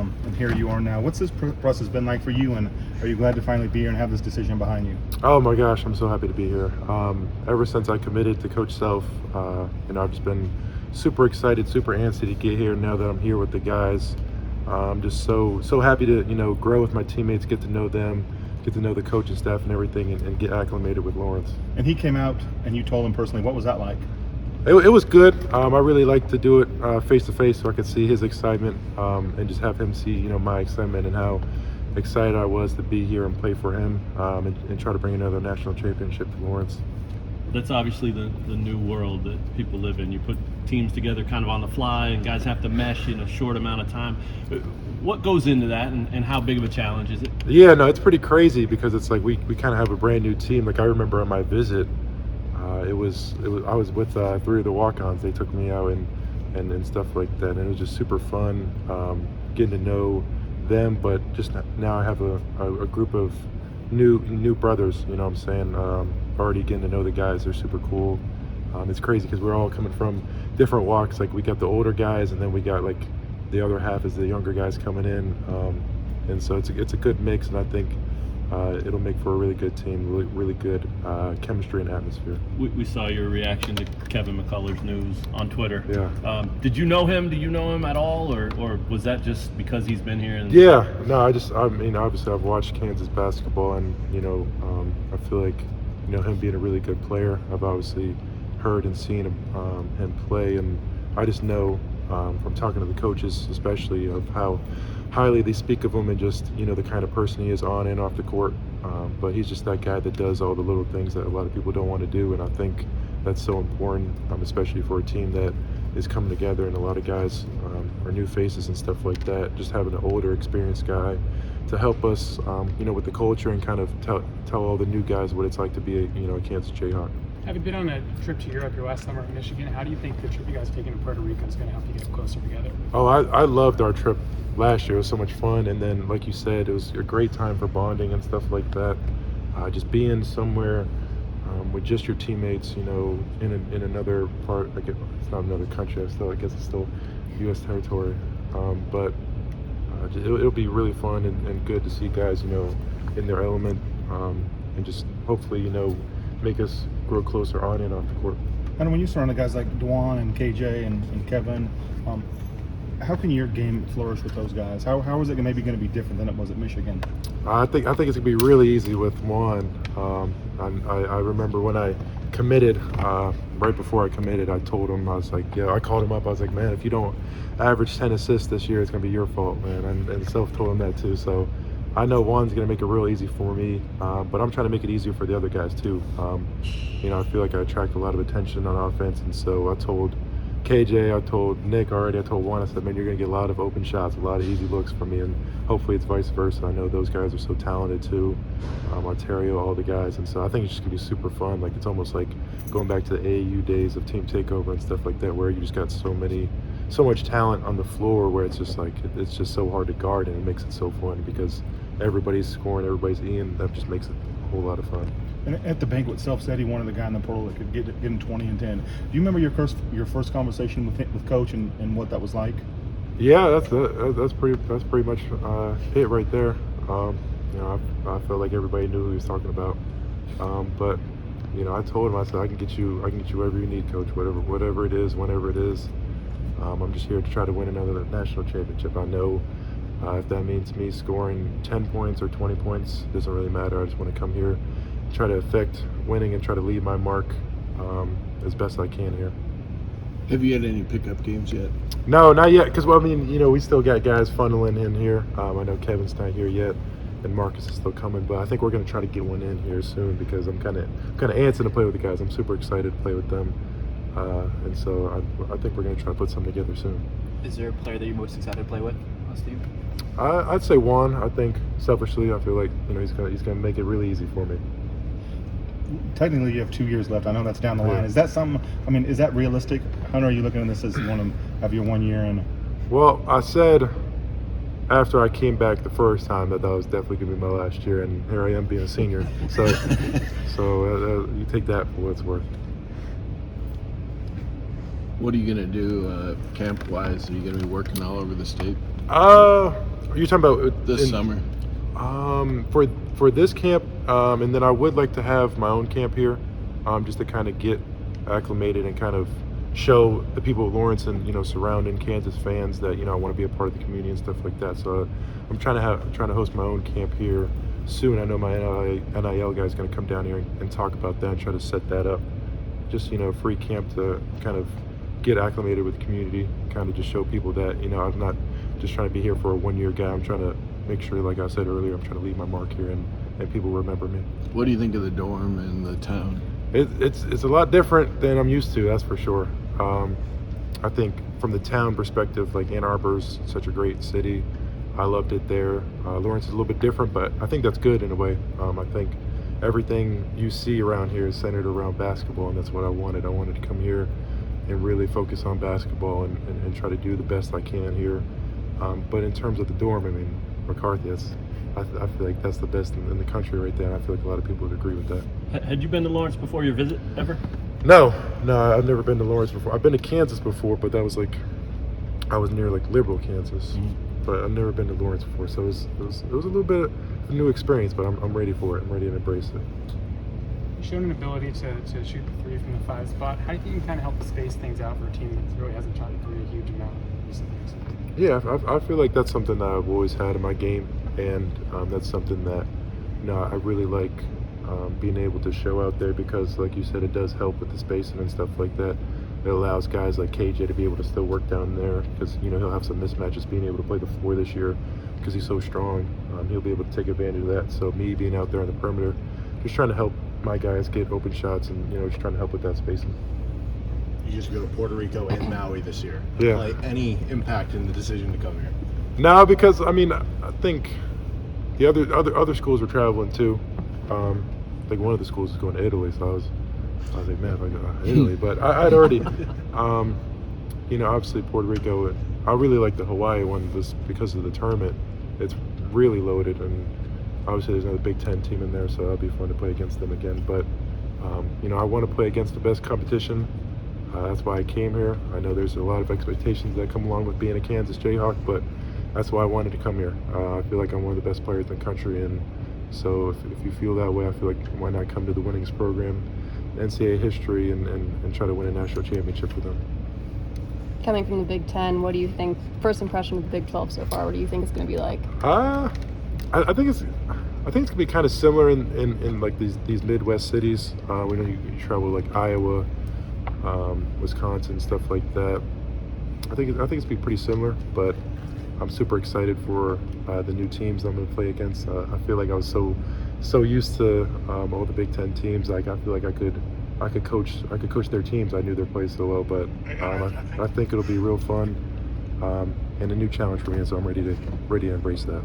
and here you are now. What's this process been like for you, and are you glad to finally be here and have this decision behind you? Oh my gosh, I'm so happy to be here. Ever since I committed to Coach Self, I've just been super excited, super antsy to get here. Now that I'm here with the guys, I'm just so happy to grow with my teammates, get to know them, get to know the coaching staff and everything, and get acclimated with Lawrence. And he came out, and you told him personally. What was that like? It was good. I really like to do it face to face, so I could see his excitement and just have him see my excitement and how excited I was to be here and play for him and try to bring another national championship to Lawrence. That's obviously the new world that people live in. You put teams together kind of on the fly, and guys have to mesh in a short amount of time. What goes into that, and how big of a challenge is it? Yeah, no, it's pretty crazy because it's like we kind of have a brand new team. Like I remember on my visit, I was with 3 of the walk-ons. They took me out and stuff like that, and it was just super fun getting to know them. But just now I have a group of new brothers. You know what I'm saying? Already getting to know the guys. They're super cool. It's crazy because we're all coming from different walks. Like we got the older guys, and then we got like the other half is the younger guys coming in, and so it's a good mix, and I think it'll make for a really good team, really good chemistry and atmosphere. We saw your reaction to Kevin McCullough's news on Twitter. Yeah. Did you know him? Do you know him at all, or was that just because he's been here? Yeah. No, I mean, obviously I've watched Kansas basketball, and I feel like him being a really good player. I've obviously heard and seen him play, and I just know from talking to the coaches, especially, of how highly they speak of him and just the kind of person he is on and off the court. But he's just that guy that does all the little things that a lot of people don't want to do, and I think that's so important, especially for a team that is coming together and a lot of guys are new faces and stuff like that. Just having an older, experienced guy to help us, with the culture and kind of tell all the new guys what it's like to be a Kansas Jayhawk. Having been on a trip to Europe, your last summer in Michigan, how do you think the trip you guys taking to Puerto Rico is going to help you get closer together? Oh, I loved our trip last year. It was so much fun, and then like you said, it was a great time for bonding and stuff like that. Just being somewhere with just your teammates, in another part. Like it's not another country. I guess it's still U.S. territory, but it'll be really fun and good to see guys, in their element, and just hopefully, make us grow closer on and off the court. And when you surround guys like Dwan and KJ and Kevin, how can your game flourish with those guys? How is it maybe going to be different than it was at Michigan? I think it's going to be really easy with Juan. I remember when I committed, right before I committed, I told him, I was like, I called him up. I was like, man, if you don't average 10 assists this year, it's going to be your fault, man. And Self told him that too. So I know Juan's going to make it real easy for me, but I'm trying to make it easier for the other guys too. I feel like I attract a lot of attention on offense, and so I told KJ, I told Nick already, I told Juan, I said, man, you're going to get a lot of open shots, a lot of easy looks from me, and hopefully it's vice versa. I know those guys are so talented too, Ontario, all the guys, and so I think it's just going to be super fun. Like it's almost like going back to the AAU days of team takeover and stuff like that, where you just got so much talent on the floor, where it's just like, it's just so hard to guard, and it makes it so fun because everybody's scoring, everybody's eating. That just makes it a whole lot of fun. And at the banquet, Self said he wanted the guy in the portal that could get him 20 and 10. Do you remember your first conversation with Coach and what that was like? Yeah, that's pretty much it right there. I felt like everybody knew who he was talking about. But I told him, I said, I can get you whatever you need, Coach. Whatever it is, whenever it is. I'm just here to try to win another national championship. I know if that means me scoring 10 points or 20 points, it doesn't really matter. I just want to come here, try to affect winning, and try to leave my mark as best I can here. Have you had any pickup games yet? No, not yet, because we still got guys funneling in here. I know Kevin's not here yet, and Marcus is still coming, but I think we're going to try to get one in here soon because I'm kind of antsy to play with the guys. I'm super excited to play with them, and so I think we're going to try to put something together soon. Is there a player that you're most excited to play with on this team? I'd say Juan. I think selfishly, I feel like he's gonna make it really easy for me. Technically, you have 2 years left. I know that's down the line. Yeah. Is that something? Is that realistic? How are you looking at this as one of your 1 year? And Well, I said after I came back the first time that was definitely gonna be my last year, and here I am being a senior. So you take that for what it's worth. What are you going to do camp-wise? Are you going to be working all over the state? Are you talking about this summer? For this camp, and then I would like to have my own camp here, just to kind of get acclimated and kind of show the people of Lawrence and surrounding Kansas fans that I want to be a part of the community and stuff like that. So I'm trying to host my own camp here soon. I know my NIL guy is going to come down here and talk about that and try to set that up. Just a free camp to kind of get acclimated with the community, kind of just show people that I'm not just trying to be here for a 1-year guy. I'm trying to make sure, like I said earlier, I'm trying to leave my mark here and people remember me. What do you think of the dorm and the town? It's a lot different than I'm used to, that's for sure. I think from the town perspective, like Ann Arbor's such a great city. I loved it there. Lawrence is a little bit different, but I think that's good in a way. I think everything you see around here is centered around basketball, and that's what I wanted. I wanted to come here and really focus on basketball and try to do the best I can here. But in terms of the dorm, I mean, McCarthy, I feel like that's the best in the country right there. And I feel like a lot of people would agree with that. Had you been to Lawrence before your visit ever? No, I've never been to Lawrence before. I've been to Kansas before, but that was I was near liberal Kansas. Mm-hmm. But I've never been to Lawrence before, so it was a little bit of a new experience. But I'm ready for it. I'm ready to embrace it. You showed an ability to shoot the 3 from the 5 spot. How do you think you can kind of help space things out for a team that really hasn't shot the 3 a huge amount recently? Yeah, I feel like that's something that I've always had in my game, and that's something that I really like being able to show out there because, like you said, it does help with the spacing and stuff like that. It allows guys like KJ to be able to still work down there because he'll have some mismatches being able to play the 4 this year because he's so strong. He'll be able to take advantage of that. So me being out there on the perimeter, just trying to help my guys get open shots and just trying to help with that spacing. You just go to Puerto Rico and Maui this year. Yeah. Like any impact in the decision to come here? No, because I think the other schools were traveling too. Like one of the schools is going to Italy, so I was like, man, if I go to Italy, but I'd already, obviously Puerto Rico. I really like the Hawaii one just because of the tournament. It's really loaded, and obviously there's another Big Ten team in there, so that'll be fun to play against them again. But I want to play against the best competition. That's why I came here. I know there's a lot of expectations that come along with being a Kansas Jayhawk, but that's why I wanted to come here. I feel like I'm one of the best players in the country, and so if you feel that way, I feel like why not come to the winnings program, NCAA history, and try to win a national championship with them. Coming from the Big Ten, what do you think, first impression of the Big 12 so far, what do you think it's going to be like? I think it's going to be kind of similar in like these Midwest cities. We know you travel like Iowa, Wisconsin, stuff like that. I think it's going to be pretty similar, but I'm super excited for the new teams I'm going to play against. I feel like I was so used to all the Big Ten teams. Like I feel like I could coach their teams. I knew their plays so well, but I think it'll be real fun and a new challenge for me. And so I'm ready to embrace that.